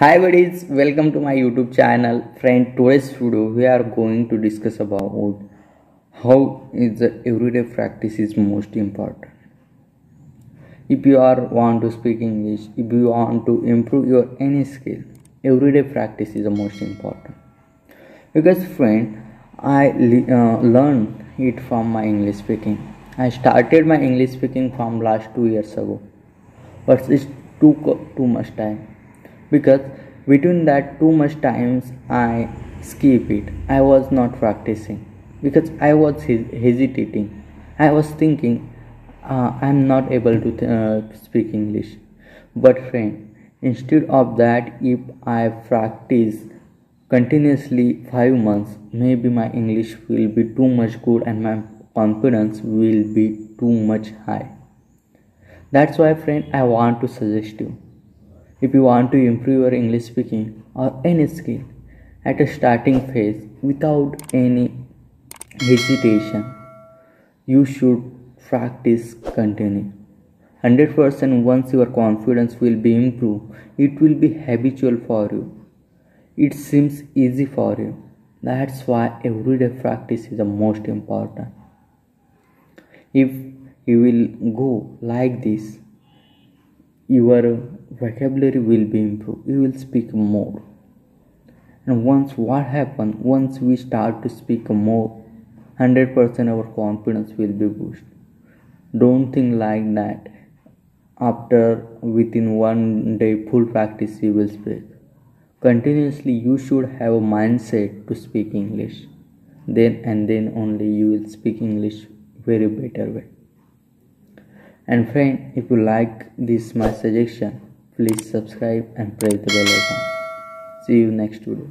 Hi buddies, welcome to my YouTube channel. Friend, today's video we are going to discuss about how is the everyday practice is most important. If you are want to speak English, if you want to improve your any skill, everyday practice is the most important. Because friend, I learned it from my English speaking. I started my English speaking from last 2 years ago, but it took too much time because between that too much times I skip it. I was not practicing because I was hesitating. I was thinking I'm not able to speak English. But friend, instead of that, if I practice continuously 5 months, maybe my English will be too much good and my confidence will be too much high. That's why friend, I want to suggest you, if you want to improve your English speaking or any skill at a starting phase without any hesitation, you should practice continue. 100% once your confidence will be improved, it will be habitual for you. It seems easy for you. That's why everyday practice is the most important. If you will go like this, your vocabulary will be improved. You will speak more. And once we start to speak more, 100% our confidence will be boosted. Don't think like that. After within 1 day full practice you will speak. Continuously you should have a mindset to speak English. Then only you will speak English very better way. And friend, if you like this my suggestion, please subscribe and press the bell icon. See you next video.